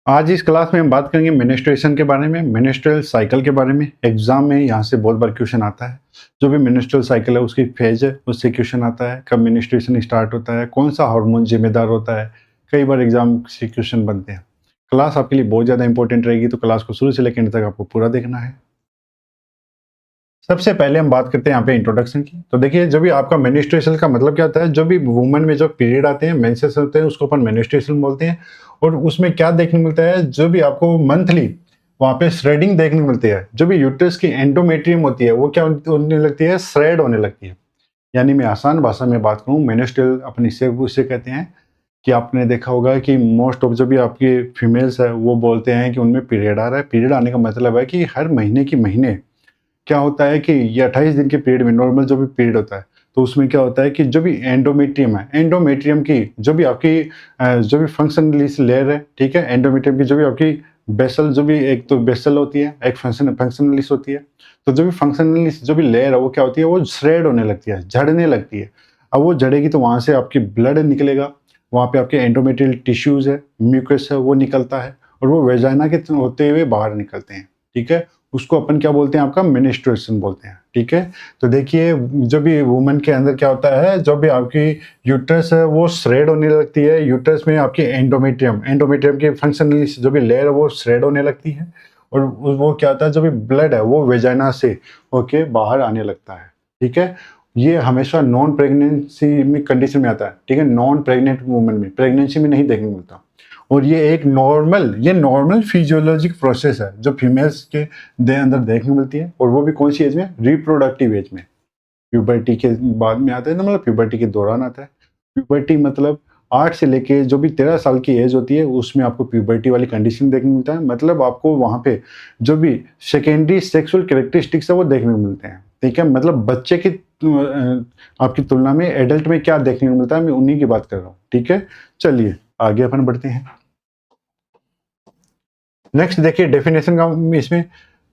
आज इस क्लास में हम बात करेंगे मेंस्ट्रुएशन के बारे में, मेंस्ट्रुअल साइकिल के बारे में। एग्जाम में यहाँ से बहुत बार क्वेश्चन आता है। जो भी मेंस्ट्रुअल साइकिल है उसकी फेज है, उससे क्वेश्चन आता है। कब मेंस्ट्रुएशन स्टार्ट होता है, कौन सा हार्मोन जिम्मेदार होता है, कई बार एग्जाम से क्वेश्चन बनते हैं। क्लास आपके लिए बहुत ज़्यादा इंपॉर्टेंट रहेगी, तो क्लास को शुरू से लेकर अंत तक आपको पूरा देखना है। सबसे पहले हम बात करते हैं यहाँ पे इंट्रोडक्शन की। तो देखिए, जो भी आपका मेंस्ट्रुएशन का मतलब क्या होता है, जो भी वुमन में जो पीरियड आते हैं, मेंसेस होते हैं, उसको अपन मेंस्ट्रुएशन बोलते हैं। और उसमें क्या देखने को मिलता है, जो भी आपको मंथली वहाँ पे श्रेडिंग देखने को मिलती है। जो भी यूट्रस की एंडोमेट्रियम होती है वो क्या होने लगती है, श्रेड होने लगती है। यानी मैं आसान भाषा में बात करूँ, मेंस्ट्रुअल अपन इससे उससे कहते हैं कि आपने देखा होगा कि मोस्ट ऑफ जो भी आपकी फीमेल्स है वो बोलते हैं कि उनमें पीरियड आ रहा है। पीरियड आने का मतलब है कि हर महीने की महीने क्या होता है कि ये 28 दिन के पीरियड में नॉर्मल जो भी पीरियड होता है, तो उसमें क्या होता है कि जो भी एंडोमेट्रियम है, एंडोमेट्रियम की जो भी आपकी जो भी फंक्शनलिस्ट लेयर है, ठीक है, एंडोमेट्रियम की जो भी आपकी बेसल, जो भी एक तो बेसल होती है, एक फंक्शनलिस्ट होती है। तो जो भी फंक्शनलिस्ट जो भी लेयर है वो क्या होती है, वो श्रेड होने लगती है, झड़ने लगती है। अब वो झड़ेगी तो वहाँ से आपकी ब्लड निकलेगा, वहाँ पे आपके एंडोमेट्रियल टिश्यूज है, म्यूकस है, वो निकलता है और वो वेजाइना के होते हुए बाहर निकलते हैं। ठीक है, उसको अपन क्या बोलते हैं, आपका मेंस्ट्रुएशन बोलते हैं। ठीक है, तो देखिए, जो भी वुमन के अंदर क्या होता है, जो भी आपकी यूट्रस है वो श्रेड होने लगती है। यूट्रस में आपकी एंडोमेट्रियम की फंक्शनली जो भी लेयर है वो श्रेड होने लगती है। और वो क्या होता है, जो भी ब्लड है वो वेजाइना से होके बाहर आने लगता है। ठीक है, ये हमेशा नॉन प्रेगनेंसी में कंडीशन में आता है। ठीक है, नॉन प्रेग्नेंट वुमन में, प्रेगनेंसी में नहीं देखने को मिलता। और ये एक नॉर्मल फिजियोलॉजिक प्रोसेस है जो फीमेल्स के अंदर देखने को मिलती है। और वो भी कौन सी एज में, रिप्रोडक्टिव एज में, प्यूबर्टी के बाद में आता है ना, मतलब प्यूबर्टी के दौरान आता है। प्यूबर्टी मतलब 8 से लेके जो भी 13 साल की एज होती है उसमें आपको प्यूबर्टी वाली कंडीशन देखने को मिलता है। मतलब आपको वहाँ पे जो भी सेकेंडरी सेक्सुअल कैरेक्टरिस्टिक्स है वो देखने को मिलते हैं। ठीक है, मतलब बच्चे की आपकी तुलना में एडल्ट में क्या देखने को मिलता है, मैं उन्हीं की बात कर रहा हूँ। ठीक है, चलिए आगे अपन बढ़ते हैं। नेक्स्ट देखिए डेफिनेशन का इसमें,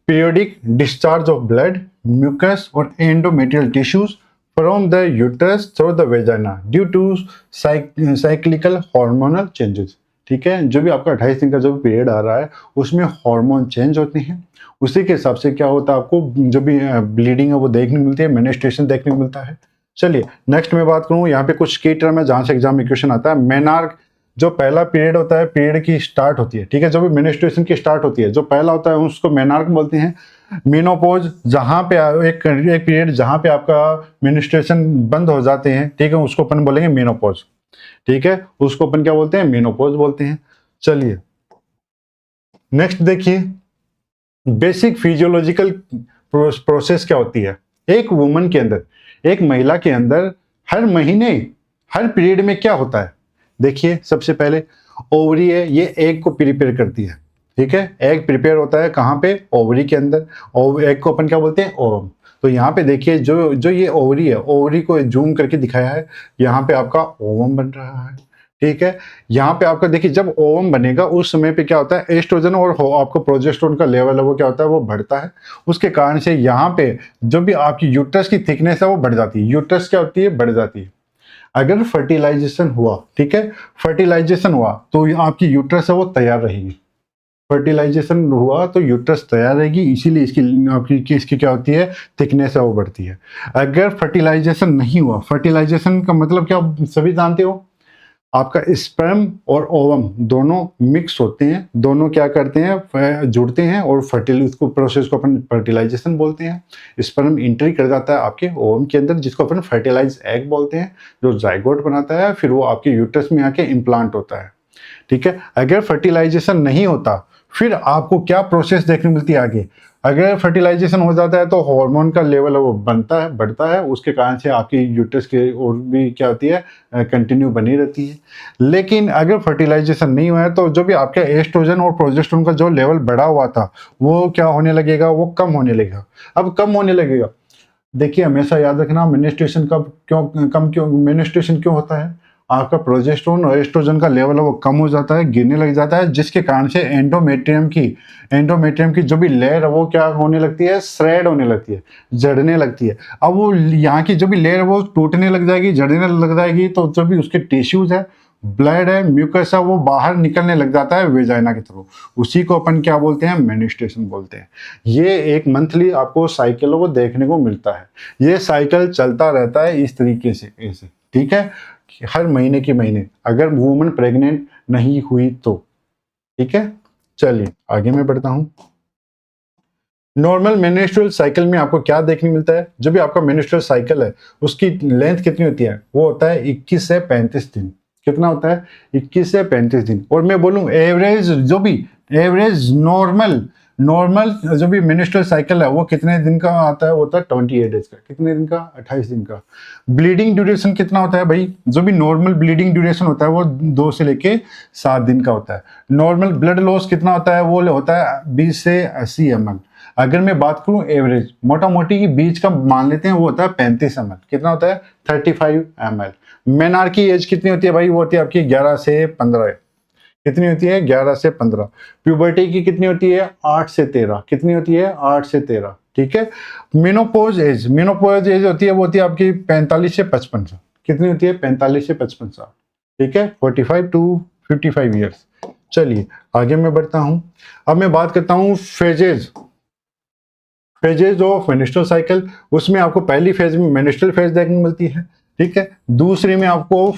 periodic discharge of blood, mucus और endometrial tissues from the uterus through the vagina due to cyclical hormonal changes. ठीक है, जो भी आपका 28 दिन का जो भी पीरियड आ रहा है उसमें हार्मोन चेंज होते हैं, उसी के हिसाब से क्या होता है, आपको जो भी ब्लीडिंग है वो देखने को मिलती है, मेंस्ट्रुएशन देखने को मिलता है। चलिए नेक्स्ट मैं बात करूँ, यहाँ पे कुछ की टर्म है जहाँ से एग्जाम में क्वेश्चन आता है। मेनार्क जो पहला पीरियड होता है, पीरियड की स्टार्ट होती है। ठीक है, जो भी मेंस्ट्रुएशन की स्टार्ट होती है, जो पहला होता है उसको मेनार्क बोलते हैं। मेनोपॉज जहाँ पे एक पीरियड जहाँ पे आपका मेंस्ट्रुएशन बंद हो जाते हैं, ठीक है, उसको अपन बोलेंगे मेनोपॉज। ठीक है, उसको अपन क्या बोलते हैं, मेनोपॉज बोलते हैं। चलिए नेक्स्ट देखिए, बेसिक फिजियोलॉजिकल प्रोसेस क्या होती है एक वुमन के अंदर, एक महिला के अंदर हर महीने हर पीरियड में क्या होता है। देखिए, सबसे पहले ओवरी है, ये एग को प्रिपेयर करती है। ठीक है, एग प्रिपेयर होता है कहाँ पे, ओवरी के अंदर। और एग को अपन क्या बोलते हैं, ओवम। तो यहाँ पे देखिए, जो जो ये ओवरी है, ओवरी को जूम करके दिखाया है, यहाँ पे आपका ओवम बन रहा है। ठीक है, यहाँ पे आपका देखिए, जब ओवम बनेगा उस समय पे क्या होता है, एस्ट्रोजन और आपको प्रोजेस्टेरोन का लेवल है वो क्या होता है, वो बढ़ता है। उसके कारण से यहाँ पे जो भी आपकी यूट्रस की थिकनेस है वो बढ़ जाती है। यूट्रस क्या होती है, बढ़ जाती है। अगर फर्टिलाइजेशन हुआ, ठीक है, फर्टिलाइजेशन हुआ तो आपकी यूट्रस है वो तैयार रहेगी। फर्टिलाइजेशन हुआ तो यूट्रस तैयार रहेगी, इसीलिए इसकी क्या होती है, थिकनेस है वो बढ़ती है। अगर फर्टिलाइजेशन नहीं हुआ, फर्टिलाइजेशन का मतलब क्या सभी जानते हो, आपका स्पर्म और ओवम दोनों मिक्स होते हैं, दोनों क्या करते हैं, जुड़ते हैं और उसको प्रोसेस को अपन फर्टिलाइजेशन बोलते हैं। स्पर्म एंट्री कर जाता है आपके ओवम के अंदर, जिसको अपन फर्टिलाइज एग बोलते हैं, जो जाइगोट बनाता है, फिर वो आपके यूट्रस में आके इम्प्लांट होता है। ठीक है, अगर फर्टिलाइजेशन नहीं होता फिर आपको क्या प्रोसेस देखने मिलती है आगे। अगर फर्टिलाइजेशन हो जाता है तो हार्मोन का लेवल वो बनता है, बढ़ता है, उसके कारण से आपकी यूट्रस के और भी क्या होती है, कंटिन्यू बनी रहती है। लेकिन अगर फर्टिलाइजेशन नहीं हुआ है तो जो भी आपका एस्ट्रोजन और प्रोजेस्टेरोन का जो लेवल बढ़ा हुआ था वो क्या होने लगेगा, वो कम होने लगेगा। अब कम होने लगेगा, देखिए हमेशा याद रखना, मेंस्ट्रुएशन मेंस्ट्रुएशन क्यों होता है, आपका प्रोजेस्टेरोन और एस्ट्रोजन का लेवल है वो कम हो जाता है, गिरने लग जाता है, जिसके कारण से एंडोमेट्रियम की जो भी लेयर है वो क्या होने लगती है, श्रेड होने लगती है, जड़ने लगती है। अब वो यहाँ की जो भी लेयर है वो टूटने लग जाएगी, जड़ने लग जाएगी, तो जो भी उसके टिश्यूज है ब्लड है, म्यूकस है, वो बाहर निकलने लग जाता है वेजाइना के थ्रू, उसी को अपन क्या बोलते हैं, मेनिस्ट्रेशन बोलते हैं। ये एक मंथली आपको साइकिल को देखने को मिलता है। ये साइकिल चलता रहता है इस तरीके से ऐसे, ठीक है, हर महीने के महीने, अगर वुमन प्रेग्नेंट नहीं हुई तो, ठीक है। चलिए आगे मैं बढ़ता हूं। नॉर्मल मेन्स्ट्रुअल साइकिल में आपको क्या देखने मिलता है, जो भी आपका मेन्स्ट्रुअल साइकिल है उसकी लेंथ कितनी होती है, वो होता है 21 से 35 दिन। कितना होता है, 21 से 35 दिन। और मैं बोलूं एवरेज, जो भी एवरेज नॉर्मल जो भी मेन्स्ट्रुअल साइकिल है वो कितने दिन का आता है, वो होता है 28 डेज का। कितने दिन का, 28 दिन का। ब्लीडिंग ड्यूरेशन कितना होता है भाई, जो भी नॉर्मल ब्लीडिंग ड्यूरेशन होता है वो 2 से लेके 7 दिन का होता है। नॉर्मल ब्लड लॉस कितना होता है, वो होता है 20 से 80 ml। अगर मैं बात करूं एवरेज, मोटा मोटी की बीच का मान लेते हैं, वो होता है 35 ml। कितना होता है, 35 ml। मेनार की एज कितनी होती है भाई, वो होती है आपकी 11 से 15। कितनी होती है, 11 से 15। प्यूबर्टी की कितनी होती है, 8 से 13। कितनी होती है, 8 से 13, ठीक है। मेनोपॉज एज होती है, वो होती है आपकी 45 से 55 साल। कितनी होती है, 45 से 55 साल, ठीक है, 45 टू 55 ईयर्स। चलिए आगे मैं बढ़ता हूं। अब मैं बात करता हूं फेजेज ऑफ मेन्स्ट्रुअल साइकिल। उसमें आपको पहली फेज में मेन्स्ट्रुअल फेज देखने को मिलती है, ठीक है। दूसरी में आपको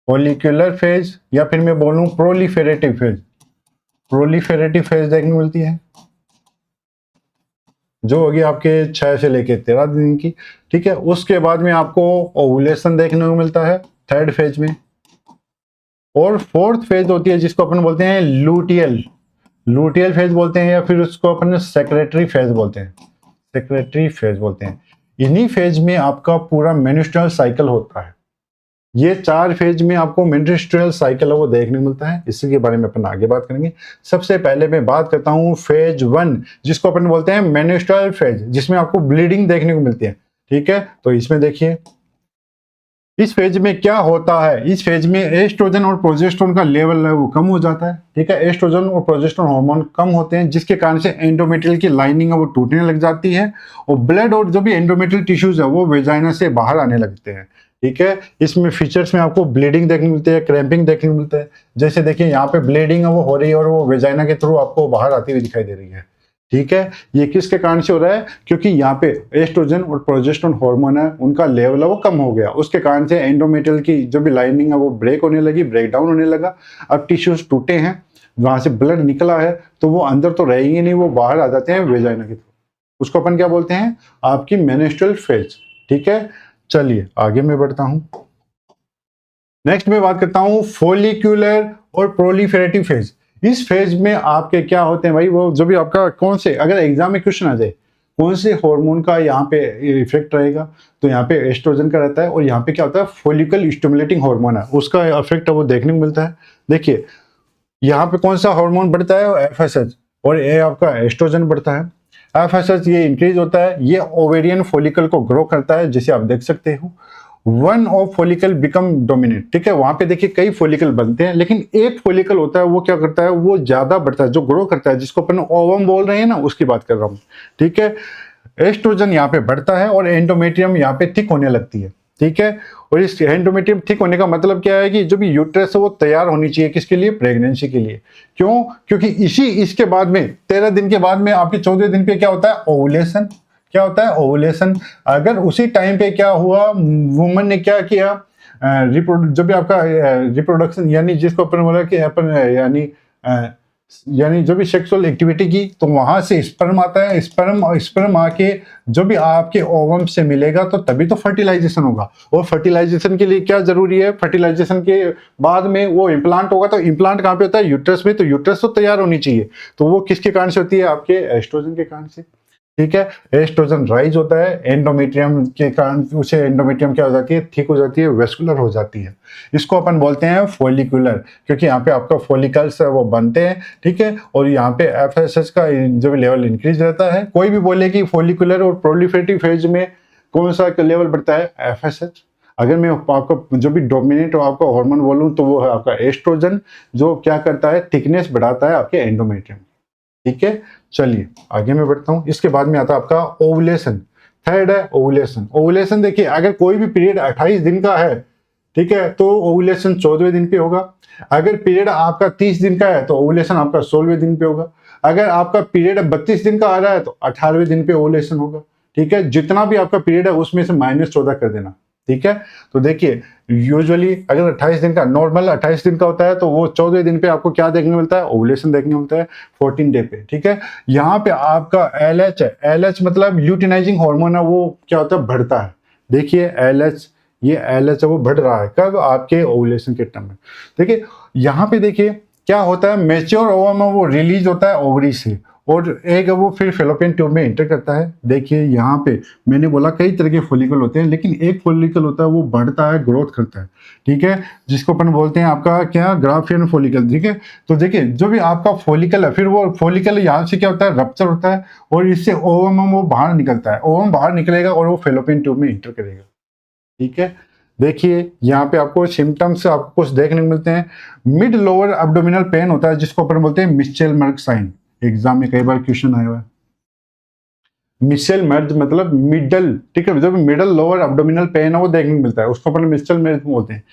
फॉलिकुलर फेज, या फिर मैं बोलूं प्रोलिफेरेटिव फेज देखने को मिलती है, जो होगी आपके 6 से लेके 13 दिन की, ठीक है। उसके बाद में आपको ओवुलेशन देखने को मिलता है थर्ड फेज में। और फोर्थ फेज होती है जिसको अपन बोलते हैं लूटियल फेज बोलते हैं, या फिर उसको अपन सेक्रेटरी फेज बोलते हैं। इन्हीं फेज में आपका पूरा मेन्स्ट्रुअल साइकिल होता है। ये 4 फेज में आपको मेन्स्ट्रुअल साइकिल है वो देखने को मिलता है। इसी के बारे में अपन आगे बात करेंगे। सबसे पहले मैं बात करता हूँ फेज 1, जिसको अपन बोलते हैं मेन्स्ट्रुअल फेज, जिसमें आपको ब्लीडिंग देखने को मिलती है, ठीक है। तो इसमें देखिए, इस फेज में क्या होता है, इस फेज में एस्ट्रोजन और प्रोजेस्टेरोन का लेवल है वो कम हो जाता है, ठीक है। एस्ट्रोजन और प्रोजेस्टेरोन हार्मोन कम होते हैं, जिसके कारण से एंडोमेट्रियल की लाइनिंग है वो टूटने लग जाती है, और ब्लड और जो भी एंडोमेट्रियल टिश्यूज है वो वेजाइना से बाहर आने लगते हैं, ठीक है। इसमें फीचर्स में आपको ब्लीडिंग देखने मिलती है, क्रैम्पिंग देखने को मिलता है। जैसे देखिए यहाँ पे ब्लीडिंग है वो हो रही है और वो वेजाइना के थ्रू आपको बाहर आती हुई दिखाई दे रही है, ठीक है। ये किसके कारण से हो रहा है, क्योंकि यहाँ पे एस्ट्रोजन और प्रोजेस्टेरोन हार्मोन है उनका लेवल है वो कम हो गया, उसके कारण से एंडोमेट्रियल की जो भी लाइनिंग है वो ब्रेक डाउन होने लगा। अब टिश्यूज टूटे हैं, वहां से ब्लड निकला है, तो वो अंदर तो रहेंगे नहीं, वो बाहर आ जाते हैं वेजाइना के थ्रू। उसको अपन क्या बोलते हैं, आपकी मेन्स्ट्रुअल फेज, ठीक है। चलिए आगे मैं बढ़ता हूं। नेक्स्ट मैं बात करता हूं फॉलिक्यूलर और प्रोलिफेरेटिव फेज। इस फेज में आपके क्या होते हैं भाई, वो जो भी आपका कौन से, अगर एग्जाम में क्वेश्चन आ जाए कौन से हार्मोन का यहाँ पे इफेक्ट रहेगा, तो यहाँ पे एस्ट्रोजन का रहता है, और यहाँ पे क्या होता है, फॉलिकल स्टिमुलेटिंग हार्मोन है उसका इफेक्ट है वो देखने को मिलता है। देखिए यहाँ पे कौन सा हार्मोन बढ़ता है, FSH, और ये आपका एस्ट्रोजन बढ़ता है। FSH ये इंक्रीज होता है, ये ओवेरियन फॉलिकल को ग्रो करता है, जिसे आप देख सकते हो। One of follicle become dominate, ठीक है। वहां पे देखिए कई फॉलिकल बनते हैं, लेकिन एक फॉलिकल होता है वो क्या करता है, वो ज्यादा बढ़ता है, जो ग्रो करता है, जिसको अपन ओवम बोल रहे हैं ना, उसकी बात कर रहा हूँ, ठीक है। एस्ट्रोजन यहाँ पे बढ़ता है और एंडोमेट्रियम यहाँ पे थिक होने लगती है, ठीक है। और इस एंडोमेट्रियम थिक होने का मतलब क्या है कि जो भी यूट्रस है वो तैयार होनी चाहिए, किसके लिए, प्रेगनेंसी के लिए। क्यों, क्योंकि इसके बाद में 13 दिन के बाद में आपके 14 दिन पे क्या होता है, ओवुलेशन। क्या होता है, ओवुलेशन। अगर उसी टाइम पे क्या हुआ, वुमन ने क्या किया, जो भी आपका रिप्रोडक्शन, यानी जिसको अपन बोला कि अपन यानी जो भी सेक्सुअल एक्टिविटी की, तो वहां से स्पर्म आता है, स्पर्म आके जो भी आपके ओवम से मिलेगा, तो तभी तो फर्टिलाइजेशन होगा। और फर्टिलाइजेशन के लिए क्या जरूरी है, फर्टिलाइजेशन के बाद में वो इम्प्लांट होगा, तो इम्प्लांट कहाँ पे होता है, यूट्रस में। तो यूट्रस तो तैयार होनी चाहिए, तो वो किसके कारण से होती है, आपके एस्ट्रोजन के कारण से, ठीक है। एस्ट्रोजन राइज होता है एंडोमेट्रियम के कारण, उसे एंडोमेट्रियम क्या हो जाती है, थिक हो जाती है, वेस्कुलर हो जाती है। इसको अपन बोलते हैं फॉलिकुलर, क्योंकि यहाँ पे आपका फॉलिकल्स वो बनते हैं, ठीक है। और यहाँ पे FSH का जो भी लेवल इंक्रीज रहता है। कोई भी बोले कि फॉलिकुलर और प्रोलिफेरेटिव फेज में कौन सा लेवल बढ़ता है, FSH। अगर मैं आपको जो भी डोमिनेट आपका हार्मोन बोलूँ, तो वो है आपका एस्ट्रोजन, जो क्या करता है, थिकनेस बढ़ाता है आपके एंडोमेट्रियम, ठीक है। चलिए आगे मैं बढ़ता हूं। इसके बाद में आता है आपका ओवुलेशन। थर्ड है ओवुलेशन। ओवुलेशन देखिए, अगर कोई भी पीरियड 28 दिन का है, ठीक है, तो ओवुलेशन 14वें दिन पे होगा। अगर पीरियड आपका 30 दिन का है तो ओवुलेशन आपका 16वें दिन पे होगा। अगर आपका पीरियड 32 दिन का आ रहा है तो 18वें दिन पे ओवुलेशन होगा। ठीक है, जितना भी आपका पीरियड है उसमें से -14 कर देना। ठीक है, तो देखिए यूजुअली अगर 28 दिन का नॉर्मल 28 दिन का होता है तो वो 14वें दिन पे आपको क्या देखने मिलता है, ओवुलेशन देखने मिलता है 14 डे पे। ठीक है, यहाँ पे आपका LH है, LH मतलब ल्यूटिनाइजिंग हार्मोन है, वो क्या होता है, बढ़ता है। देखिए LH, ये LH है वो बढ़ रहा है कब, आपके ओवुलेशन के टाइम में। देखिए यहाँ पे देखिए क्या होता है, मेच्योर ओवम है वो रिलीज होता है ओवरी से, और एक वो फिर फेलोपियन ट्यूब में इंटर करता है। देखिए यहाँ पे मैंने बोला कई तरह के फॉलिकल होते हैं, लेकिन एक फॉलिकल होता है वो बढ़ता है, ग्रोथ करता है। ठीक है, जिसको अपन बोलते हैं आपका क्या, ग्राफियन फॉलिकल। ठीक है, तो देखिए जो भी आपका फॉलिकल है, फिर वो फॉलिकल यहाँ से क्या होता है, रप्चर होता है, और इससे ओवम वो बाहर निकलता है, ओवम बाहर निकलेगा और वो फेलोपियन ट्यूब में इंटर करेगा। ठीक है, देखिए यहाँ पे आपको सिम्टम्स आपको कुछ देखने को मिलते हैं। मिड लोअर एब्डोमिनल पेन होता है, जिसको अपन बोलते हैं मिचेल मर्ग साइन। एग्जाम में कई बार क्वेश्चन आया हुआ है। मिचेल मर्ज मतलब मिडल, ठीक है, जो मिडल लोअर एब्डोमिनल पेन है वो देखने को मिलता है, उसको अपन मिचेल मर्ज बोलते हैं।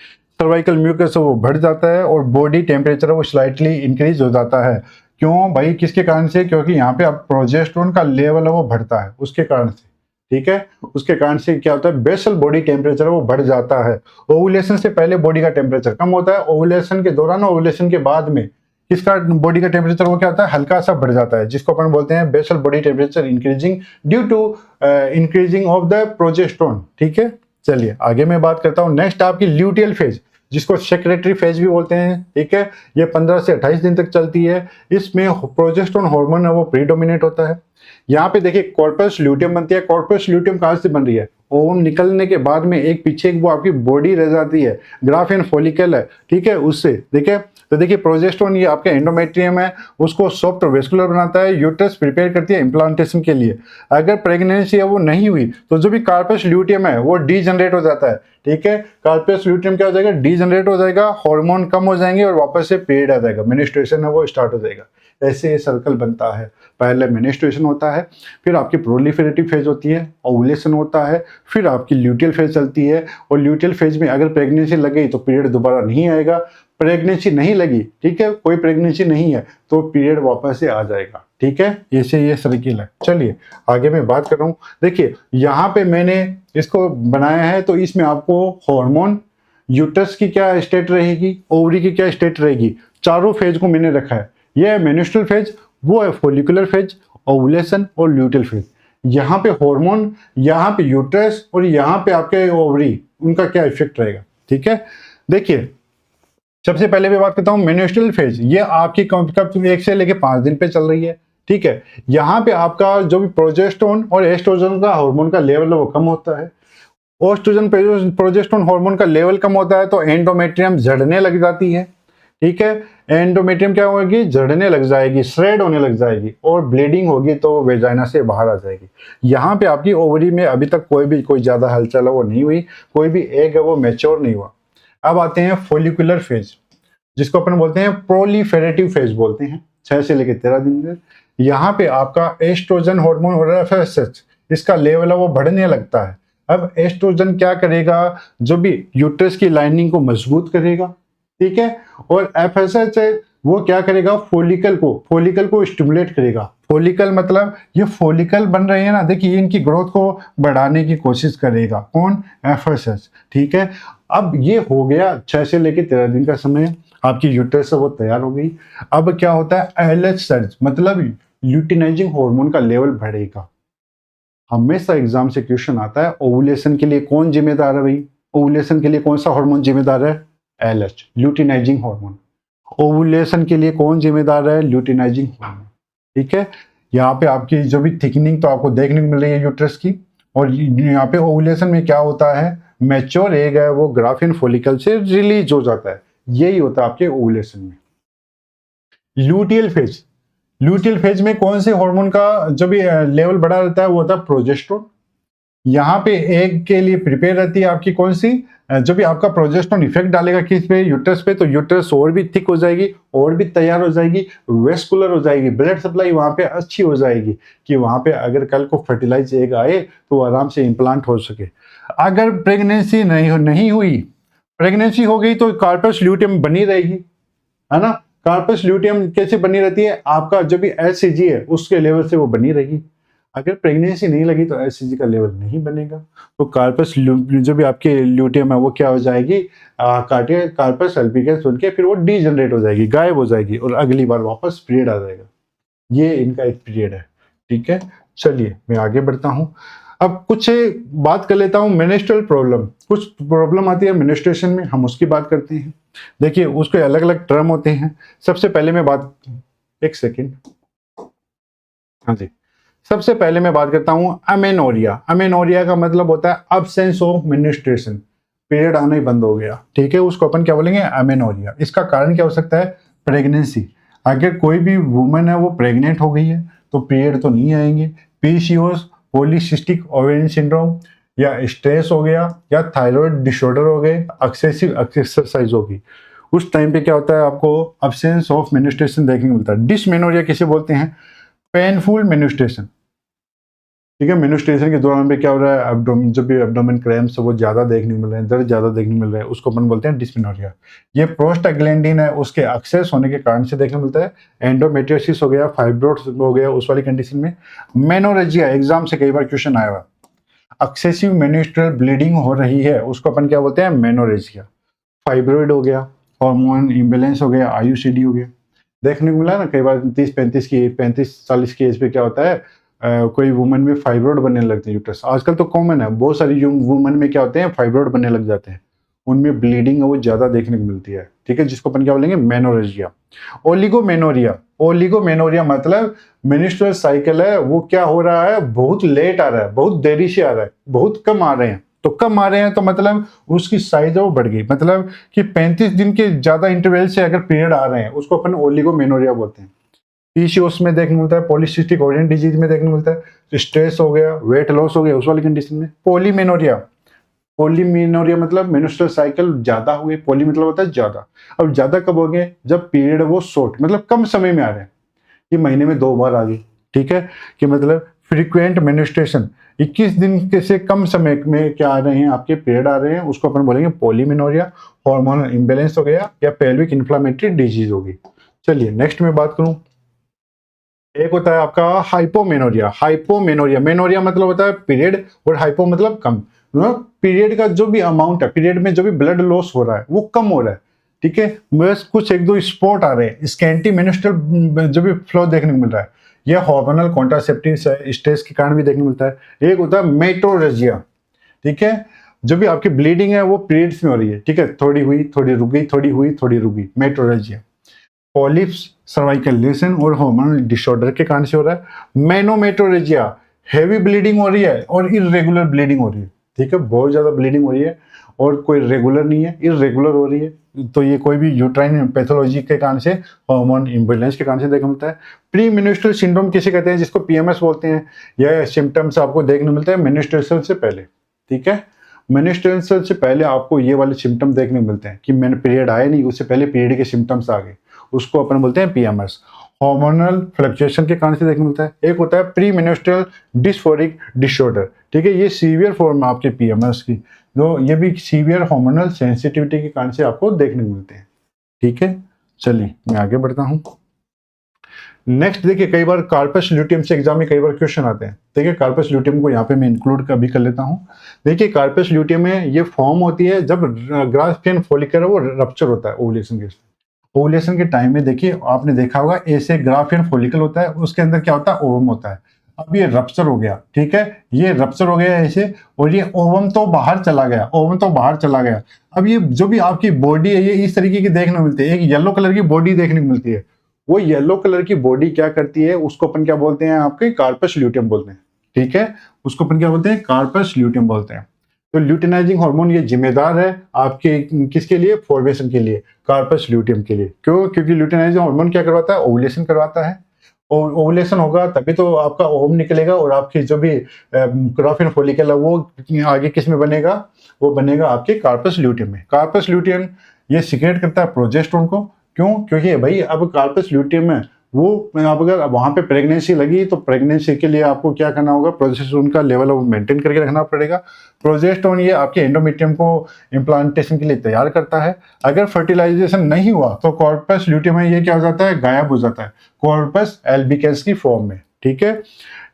सर्वाइकल म्यूकस वो बढ़ जाता है, और बॉडी टेम्परेचर वो स्लाइटली इंक्रीज हो जाता है। क्यों भाई, किसके कारण से, क्योंकि यहाँ पे आप प्रोजेस्टेरोन का लेवल है वो बढ़ता है, उसके कारण से। ठीक है, उसके कारण से क्या होता है, बेसल बॉडी टेम्परेचर वो बढ़ जाता है। ओवुलेशन से पहले बॉडी का टेम्परेचर कम होता है, ओवुलेशन के दौरान, ओवुलेशन के बाद में किसका बॉडी का टेम्परेचर वो क्या होता है, हल्का सा बढ़ जाता है, जिसको अपन बोलते हैं basal body temperature increasing due to increasing of the progesterone. ठीक है, चलिए आगे मैं बात करता हूँ। नेक्स्ट आपकी ल्यूटियल फेज, जिसको सेक्रेटरी फेज भी बोलते हैं। ठीक है, ये 15 से 28 दिन तक चलती है। इसमें प्रोजेस्टेरोन हार्मोन है वो प्रीडोमिनेट होता है। यहाँ पे देखिए कॉर्पस ल्यूटियम बनती है। कॉर्पस ल्यूटियम कहाँ से बन रही है, ओवम निकलने के बाद में एक पीछे एक वो आपकी बॉडी रह जाती है, ग्राफियन फॉलिकल है। ठीक है, उससे देखिए, तो देखिए प्रोजेस्टेरोन ये आपके एंडोमेट्रियम है, उसको सॉफ्ट वेस्कुलर बनाता है, यूट्रस प्रिपेयर करती है इम्प्लांटेशन के लिए। अगर प्रेगनेंसी है वो नहीं हुई तो जो भी कार्पस ल्यूटियम है वो डीजनरेट हो जाता है। ठीक है, कार्पस ल्यूटियम क्या हो जाएगा, डीजनरेट हो जाएगा, हार्मोन कम हो जाएंगे और वापस से पीरियड आ जाएगा, मेनिस्ट्रुएशन है वो स्टार्ट हो जाएगा। ऐसे ये सर्कल बनता है। पहले मेनिस्ट्रुएशन होता है, फिर आपकी प्रोलिफेरेटिव फेज होती है, ओवुलेशन होता है, फिर आपकी ल्यूटियल फेज चलती है, और ल्यूटियल फेज में अगर प्रेगनेंसी लग गई तो पीरियड दोबारा नहीं आएगा। प्रेगनेंसी नहीं लगी, ठीक है, कोई प्रेगनेंसी नहीं है तो पीरियड वापस से आ जाएगा। ठीक है, ऐसे ये सर्किल है। चलिए आगे मैं बात कर रहा हूँ। देखिए यहाँ पे मैंने इसको बनाया है, तो इसमें आपको हार्मोन, यूट्रस की क्या स्टेट रहेगी, ओवरी की क्या स्टेट रहेगी, चारों फेज को मैंने रखा है। ये है मेनिस्ट्रुअल फेज, वो है फॉलिकुलर फेज, ओवुलेशन और ल्यूटियल फेज। यहाँ पे हार्मोन, यहाँ पे यूट्रस और यहाँ पे आपके ओवरी, उनका क्या इफेक्ट रहेगा। ठीक है, देखिए सबसे पहले मैं बात करता हूँ मेनिस्ट्रुअल फेज। ये आपकी कब 1 से लेके 5 दिन पे चल रही है। ठीक है, यहाँ पे आपका जो भी प्रोजेस्टेरोन और एस्ट्रोजन का हार्मोन का लेवल है वो कम होता है। एस्ट्रोजन प्रोजेस्टेरोन हार्मोन का लेवल कम होता है तो एंडोमेट्रियम झड़ने लग जाती है। ठीक है, एंडोमेट्रियम क्या होगी, झड़ने लग जाएगी, श्रेड होने लग जाएगी, और ब्लीडिंग होगी तो वेजाइना से बाहर आ जाएगी। यहाँ पे आपकी ओवरी में अभी तक कोई ज्यादा हलचल है वो नहीं हुई, कोई भी एग है वो मैच्योर नहीं हुआ। अब आते हैं फॉलिकुलर फेज, जिसको अपन बोलते हैं प्रोलिफेरेटिव फेज बोलते हैं, 6 से लेकर 13 दिन में। यहाँ पे आपका एस्ट्रोजन हार्मोन और एफएसएच इसका लेवल है वो बढ़ने लगता है। अब एस्ट्रोजन क्या करेगा, जो भी यूट्रस की लाइनिंग को मजबूत करेगा। ठीक है, और एफएसएच है वो क्या करेगा, फॉलिकल को स्टिमुलेट करेगा। फॉलिकल मतलब ये फॉलिकल बन रहे हैं ना, देखिए इनकी ग्रोथ को बढ़ाने की कोशिश करेगा कौन, एफएसएच। ठीक है, अब ये हो गया 6 से लेकर 13 दिन का समय, आपकी यूट्रस है वो तैयार हो गई। अब क्या होता है, एलएच सर्ज मतलब ल्यूटिनाइजिंग हार्मोन का लेवल बढ़ेगा। हमेशा एग्जाम से क्वेश्चन आता है, ओवुलेशन के लिए कौन जिम्मेदार है भाई, ओवुलेशन के लिए कौन सा हार्मोन जिम्मेदार है, एलएच ल्यूटिनाइजिंग हार्मोन। ओवुलेशन के लिए कौन जिम्मेदार है, ल्यूटिनाइजिंग हार्मोन। ठीक है, यहाँ पे आपकी जो भी थिकनिंग तो आपको देखने को मिल रही है यूट्रस की, और यहाँ पे ओवुलेशन में क्या होता है, मैच्योर एग है वो ग्राफियन फॉलिकल से रिलीज हो जाता है। यही होता है आपके ओवुलेशन में। ल्यूटियल फेज में कौन से हार्मोन का जो भी लेवल बढ़ा रहता है वो होता है प्रोजेस्टेरोन। यहाँ पे एग के लिए प्रिपेयर रहती है आपकी कौन सी, जो भी आपका प्रोजेस्टेरोन इफेक्ट डालेगा किस पे, यूट्रस पे, तो यूट्रस और भी थिक हो जाएगी, और भी तैयार हो जाएगी, वेस्कुलर हो जाएगी, ब्लड सप्लाई वहां पे अच्छी हो जाएगी कि वहां पे अगर कल को फर्टिलाइज एग आए तो आराम से इम्प्लांट हो सके। अगर प्रेगनेंसी नहीं हुई, प्रेगनेंसी हो गई तो कार्पस ल्यूटियम बनी रहेगी, है ना। कार्पस ल्यूटियम कैसे बनी रहती है, आपका जो भी एचसीजी है उसके लेवल से वो बनी रहेगी। अगर प्रेगनेंसी नहीं लगी तो एचसीजी का लेवल नहीं बनेगा, तो कार्पस जो भी आपके ल्यूटियम है वो क्या हो जाएगी, कार्पस अल्बिकस बनके फिर वो डीजनरेट हो जाएगी, गायब हो जाएगी, और अगली बार वापस पीरियड आ जाएगा। ये इनका एक पीरियड है, ठीक है। चलिए मैं आगे बढ़ता हूँ। अब कुछ बात कर लेता हूँ मेनिस्ट्रुअल प्रॉब्लम। कुछ प्रॉब्लम आती है मेनिस्ट्रेशन में, हम उसकी बात करते हैं। देखिए उसके अलग अलग टर्म होते हैं। सबसे पहले मैं बात, एक सेकेंड, हाँ जी, सबसे पहले मैं बात करता हूँ अमेनोरिया। अमेनोरिया का मतलब होता है अब्सेंस ऑफ मेनिस्ट्रेशन, पीरियड आना ही बंद हो गया, ठीक है, उसको अपन क्या बोलेंगे, अमेनोरिया। इसका कारण क्या हो सकता है, प्रेगनेंसी। अगर कोई भी वुमन है वो प्रेग्नेंट हो गई है तो पीरियड तो नहीं आएंगे। पीसीओएस, पॉलीसिस्टिक ओवेरियन सिंड्रोम, या स्ट्रेस हो गया, या थायराइड डिसऑर्डर हो गए, एक्सेसिव एक्सरसाइज होगी, उस टाइम पे क्या होता है, आपको अब्सेंस ऑफ मेनिस्ट्रेशन देखने को मिलता है। डिसमेनोरिया किसे बोलते हैं, पेनफुल मेनिस्ट्रेशन, ठीक है। मेनिस्ट्रेशन के दौरान पे क्या हो रहा है, एब्डोमेन, जो भी एब्डोमेन क्रैम्प्स है वो ज्यादा देखने को मिल रहे हैं, दर्द ज्यादा देखने को मिल रहा है, उसको अपन बोलते हैं डिस्मेनोरिया। ये प्रोस्टाग्लैंडिन है उसके एक्सेस होने के कारण से देखने को मिलता है। एंडोमेट्रियोसिस हो गया, फाइब्रोइड्स हो गया, उस वाली कंडीशन में। मेनोरेजिया, एग्जाम से कई बार क्वेश्चन आया हुआ, एक्सेसिव मेनिस्ट्रुअल ब्लीडिंग हो रही है, उसको अपन क्या बोलते हैं, मेनोरेजिया। फाइब्रोइड हो गया, हार्मोन इम्बेलेंस हो गया, आईयूसीडी हो गया, देखने को मिला ना कई बार। 35-40 की एज पे क्या होता है, कोई वुमन में फाइब्रोइड बनने लगते हैं यूट्रस। आजकल तो कॉमन है, बहुत सारी यंग वुमन में क्या होते हैं, फाइब्रोइड बनने लग जाते हैं, उनमें ब्लीडिंग है वो ज्यादा देखने को मिलती है, ठीक है, जिसको अपन क्या बोलेंगे, मेनोरेजिया। ओलिगोमेनोरिया, ओलिगोमेनोरिया मतलब मेनिस्ट्रुअल साइकिल है वो क्या हो रहा है, बहुत लेट आ रहा है, बहुत देरी से आ रहा है, बहुत कम आ रहे हैं। तो कम आ रहे हैं तो मतलब उसकी साइज है वो बढ़ गई, मतलब कि 35 दिन के ज्यादा इंटरवल से अगर पीरियड आ रहे हैं उसको अपन ओलिगोमेनोरिया बोलते हैं। पीसीओएस में देखने को मिलता है, पॉलीसिस्टिक ओवेरियन डिजीज में देखने को मिलता है, स्ट्रेस हो गया, वेट लॉस हो गया, उस वाली कंडीशन में। पॉलीमेनोरिया, पॉलीमेनोरिया मतलब मेंस्ट्रुअल साइकिल ज्यादा हो गई, पॉली मतलब होता है ज्यादा। अब ज्यादा कब हो गए, जब पीरियड वो शॉर्ट मतलब कम समय में आ रहे हैं, कि महीने में 2 बार आ गई, ठीक है, कि मतलब फ्रीक्वेंट मेनिस्ट्रेशन, 21 दिन के से कम समय में क्या आ रहे हैं, आपके पीरियड आ रहे हैं, उसको अपन बोलेंगे पॉलीमेनोरिया। हार्मोनल इम्बेलेंस हो गया, या पेल्विक इन्फ्लामेटरी डिजीज होगी। चलिए नेक्स्ट में बात करूं, एक होता है आपका हाइपोमेनोरिया। हाइपोमेनोरिया, मेनोरिया मतलब होता है पीरियड, और हाइपो मतलब कम। पीरियड का जो भी अमाउंट है, पीरियड में जो भी ब्लड लॉस हो रहा है वो कम हो रहा है, ठीक है, बस कुछ 1-2 स्पॉट आ रहे हैं, स्कैंटी मेनिस्ट्रुअल जो भी फ्लो देखने को मिल रहा है, यह हार्मोनल कॉन्ट्रासेप्टिव स्ट्रेस के कारण भी देखने को मिलता है। एक होता है मेट्रोरेजिया, ठीक है, जो भी आपकी ब्लीडिंग है वो पीरियड्स में हो रही है, ठीक है, थोड़ी हुई थोड़ी रुक गई, थोड़ी हुई थोड़ी रुक गई, मेट्रोरेजिया। पॉलिप्स, सर्वाइकल लेशन और हार्मोनल डिसऑर्डर के कारण से हो रहा है। मेनोमेट्रोरेजिया, हैवी ब्लीडिंग हो रही है और इरेगुलर ब्लीडिंग हो रही है, ठीक है, बहुत ज्यादा ब्लीडिंग हो रही है और कोई रेगुलर नहीं है, इरेगुलर हो रही है, तो ये कोई भी यूट्राइन पैथोलॉजी के कारण से, हार्मोन इम्बेलेंस के कारण से देखने मिलता है। प्री मेनिस्ट्रुअल सिंड्रोम किसे कहते हैं, जिसको पीएमएस बोलते हैं। यह सिम्टम्स आपको देखने मिलता है मेनिस्ट्रुएशन से पहले, ठीक है, मेनिस्ट्रुएशन से पहले आपको ये वाले सिम्टम देखने मिलते हैं कि मैंने पीरियड आया नहीं, उससे पहले पीरियड के सिम्टम्स आ गए, उसको अपन बोलते हैं पीएमएस। हार्मोनल फ्लक्चुएशन के कारण से देखने मिलता है। एक होता है प्री मेनिस्ट्रुअल डिस्फोरिक डिसऑर्डर, ठीक है, ये सीवियर फॉर्म है आपके पीएमएस की, जो ये भी सीवियर हार्मोनल सेंसिटिविटी के कारण से आपको देखने को मिलते हैं, ठीक है। चलिए मैं आगे बढ़ता हूं। नेक्स्ट देखिए, कई बार कार्पस ल्यूटियम से एग्जाम में कई बार क्वेश्चन आते हैं। देखिए कार्पस ल्यूटियम को यहाँ पे मैं इंक्लूड भी कर लेता हूँ। देखिए कार्पस ल्यूटियम में ये फॉर्म होती है जब ग्राफियन फॉलिकल है वो रप्चर होता है ओवुलेशन के, ओवुलेशन के टाइम में। देखिए आपने देखा होगा ऐसे ग्राफियन फॉलिकल होता है, उसके अंदर क्या होता है, ओवम होता है। अब ये रप्चर हो गया, ठीक है, ये रप्चर हो गया ऐसे, और ये ओवम तो बाहर चला गया, ओवम तो बाहर चला गया। अब ये जो भी आपकी बॉडी है ये इस तरीके की देखने को मिलती है, एक येलो कलर की बॉडी देखने को मिलती है। वो येलो कलर की बॉडी क्या करती है, उसको अपन क्या बोलते हैं, आपके कार्पस ल्यूटियम बोलते हैं, ठीक है, उसको अपन क्या बोलते हैं, कार्पस ल्यूटियम बोलते हैं। तो ल्यूटिनाइजिंग हार्मोन ये जिम्मेदार है आपके किसके लिए, फॉर्मेशन के लिए, कार्पस ल्यूटियम के लिए। क्यों, क्योंकि ल्यूटिनाइजिंग हार्मोन क्या करवाता है, ओवुलेशन करवाता है। ओवुलेशन होगा तभी तो आपका ओवम निकलेगा, और आपकी जो भी ग्राफियन फॉलिकल है वो आगे किस में बनेगा, वो बनेगा आपके कार्पस ल्यूटियम में। कार्पस ल्यूटियम ये सिक्रेट करता है प्रोजेस्टेरोन को। क्यों, क्योंकि भाई अब कार्पस ल्यूटियम में वो आप अगर वहाँ पे प्रेगनेंसी लगी तो प्रेगनेंसी के लिए आपको क्या करना होगा, प्रोजेस्टेरोन का लेवल वो मेंटेन करके रखना पड़ेगा। प्रोजेस्टेरोन ये आपके एंडोमेट्रियम को इम्प्लांटेशन के लिए तैयार करता है। अगर फर्टिलाइजेशन नहीं हुआ तो कॉर्पस ल्यूटियम ये क्या हो जाता है, गायब हो जाता है कॉर्पस एल्बिकेंस की फॉर्म में। ठीक है,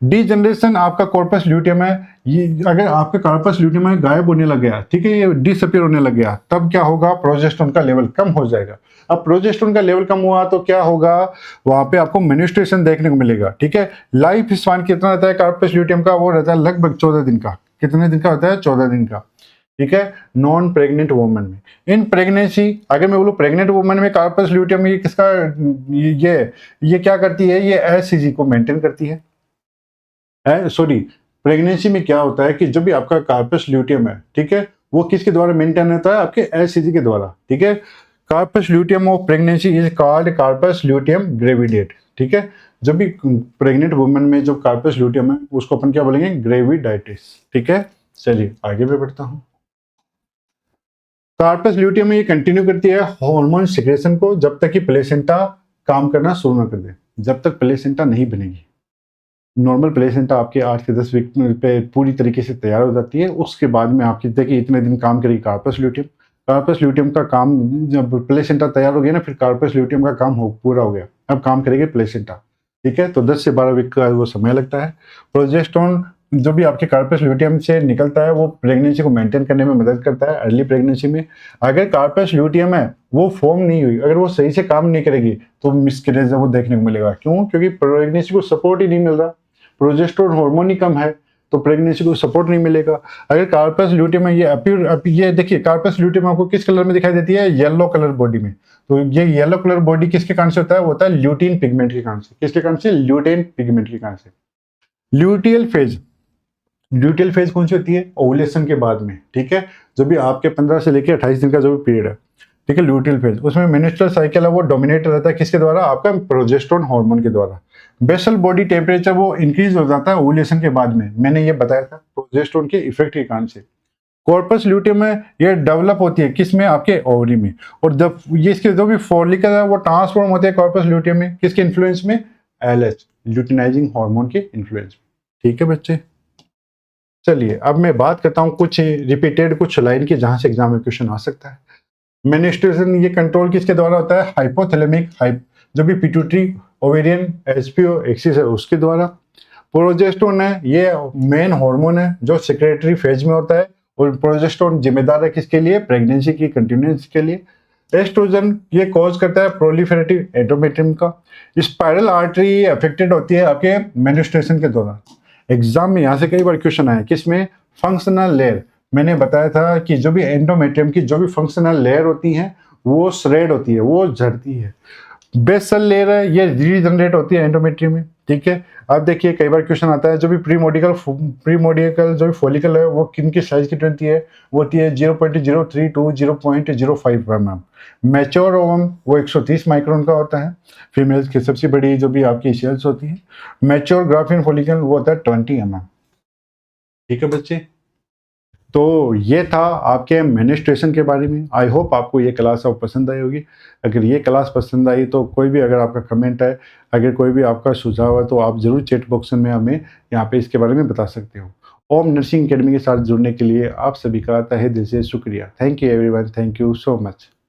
डीजनरेशन आपका कॉर्पस ल्यूटियम है, ये अगर आपका कॉर्पस ल्यूटियम है गायब होने लग गया, ठीक है, ये डिसअपीयर होने लग गया, तब क्या होगा, प्रोजेस्टेरोन का लेवल कम हो जाएगा। अब प्रोजेस्टेरोन का लेवल कम हुआ तो क्या होगा, वहां पे आपको मेनिस्ट्रेशन देखने को मिलेगा। ठीक है, लाइफ स्पान कितना रहता है कॉर्पस ल्यूटियम का, वो रहता है लगभग 14 दिन का। कितने दिन का होता है, 14 दिन का। ठीक है, नॉन प्रेग्नेंट वुमन में। इन प्रेगनेंसी, अगर मैं बोलूँ प्रेग्नेंट वुमन में कॉर्पस ल्यूटियम ये किसका, ये क्या करती है, ये एचसीजी को मेंटेन करती है। सॉरी, प्रेगनेंसी में क्या होता है कि जो भी आपका कार्पस ल्यूटियम है, ठीक है, वो किसके द्वारा मेंटेन होता है, आपके एचसीजी के द्वारा। ठीक है, corpus luteum of pregnancy is called corpus luteum gravidate. ठीक है, जब भी प्रेग्नेंट वुमन में जो कार्पस ल्यूटियम है उसको अपन क्या बोलेंगे, ग्रेविडाइटिस। ठीक है, चलिए आगे भी बढ़ता हूँ। कार्पस ल्यूटियम में ये कंटिन्यू करती है हार्मोन सिक्रेशन को जब तक कि प्लेसेंटा काम करना शुरू न कर दे। जब तक प्लेसेंटा नहीं बनेगी, नॉर्मल प्लेसेंटा आपके 8 से 10 वीक पे पूरी तरीके से तैयार हो जाती है, उसके बाद में आपकी देखिए इतने दिन काम करेगी कार्पस ल्यूटियम। कार्पस ल्यूटियम का काम, जब प्लेसेंटा तैयार हो गया ना, फिर कार्पस ल्यूटियम का काम पूरा हो गया, अब काम करेगी प्लेसेंटा। ठीक है, तो 10 से 12 वीक का वो समय लगता है। प्रोजेस्टेरोन जो भी आपके कार्पस ल्यूटियम से निकलता है वो प्रेगनेंसी को मेंटेन करने में मदद करता है अर्ली प्रेगनेंसी में। अगर कार्पस ल्यूटियम है वो फॉर्म नहीं हुई, अगर वो सही से काम नहीं करेगी तो मिसकैरेज वो देखने को मिलेगा। क्यों, क्योंकि प्रेगनेंसी को सपोर्ट ही नहीं मिल रहा, प्रोजेस्टेरोन हार्मोन ही कम है, तो प्रेगनेंसी को सपोर्ट नहीं मिलेगा। अगर कार्पस ल्यूटियम में ये देखिए, कार्पस ल्यूटियम आपको किस कलर में दिखाई देती है, येलो कलर बॉडी में। तो ये येलो कलर बॉडी किसके कारण से होता है, वो होता है ल्यूटीन पिगमेंट के कारण से। किसके कारण से, ल्यूटीन पिगमेंट के कारण से। ल्यूटियल फेज, ल्यूटियल फेज कौन सी होती है, ओवुलेशन के बाद में। ठीक है, जो भी आपके 15 से लेकर 28 दिन का जो भी पीरियड है, ठीक है, ल्यूटियल फेज, उसमें मेंस्ट्रुअल साइकिल है वो डोमिनेट रहता है किसके द्वारा, आपका प्रोजेस्टेरोन हार्मोन के द्वारा। बेसल बॉडी टेम्परेचर वो इंक्रीज हो जाता है ओवुलेशन के बाद में, मैंने ये बताया था, प्रोजेस्टेरोन के इफेक्ट के कारण से। कॉर्पस ल्यूटियम में ये डेवलप होती है किसमें, आपके ओवरी में, और जब ये इसके जो भी फॉलिकल है वो ट्रांसफॉर्म होते हैं कॉर्पस ल्यूटियम में, किसके इन्फ्लुएंस में, एलएच ल्यूटिनाइजिंग हार्मोन के इन्फ्लुएंस में। ठीक है बच्चे, चलिए अब मैं बात करता हूँ कुछ रिपीटेड कुछ लाइन की जहां से एग्जाम में क्वेश्चन आ सकता है। मेनिस्ट्रेशन ये कंट्रोल किसके द्वारा होता है, हाइपोथैलेमिक जो भी पिट्यूटरी ओवेरियन एसपीओ एक्सिस है उसके द्वारा। प्रोजेस्टेरोन है ये मेन हार्मोन है जो सेक्रेटरी फेज में होता है, और प्रोजेस्टेरोन जिम्मेदार है किसके लिए, प्रेगनेंसी की कंटिन्यूएंस के लिए। एस्ट्रोजन ये कॉज करता है प्रोलिफेरेटिव एंडोमेट्रियम का। स्पाइरल आर्टरी अफेक्टेड होती है आपके मेनिस्ट्रेशन के दौरान। एग्जाम में यहाँ से कई बार क्वेश्चन आए, किसमें, फंक्शनल लेयर। मैंने बताया था कि जो भी एंडोमेट्रियम की जो भी फंक्शनल लेयर होती है वो श्रेड होती है, वो झड़ती है। बेसल लेयर है ये रीजनरेट होती है एंडोमेट्रियम में। ठीक है, अब देखिए कई बार क्वेश्चन आता है जो भी प्रीमोडिकल जो भी फॉलिकल है वो किन की साइज की होती है, वो होती है 0.03 टू 0.05 mm। मैच्योर ओवम वो 130 माइक्रोन का होता है, फीमेल्स की सबसे बड़ी जो भी आपकी सेल्स होती है। मैच्योर ग्राफिन फॉलिकल वो होता है 20 mm। ठीक है बच्चे, तो ये था आपके मेनिस्ट्रेशन के बारे में। आई होप आपको ये क्लास अब पसंद आई होगी। अगर ये क्लास पसंद आई तो कोई भी अगर आपका कमेंट है, अगर कोई भी आपका सुझाव है तो आप ज़रूर चैट बॉक्स में हमें यहाँ पे इसके बारे में बता सकते हो। ओम नर्सिंग अकेडमी के साथ जुड़ने के लिए आप सभी का तहे दिल से शुक्रिया। Thank you everyone, thank you so much.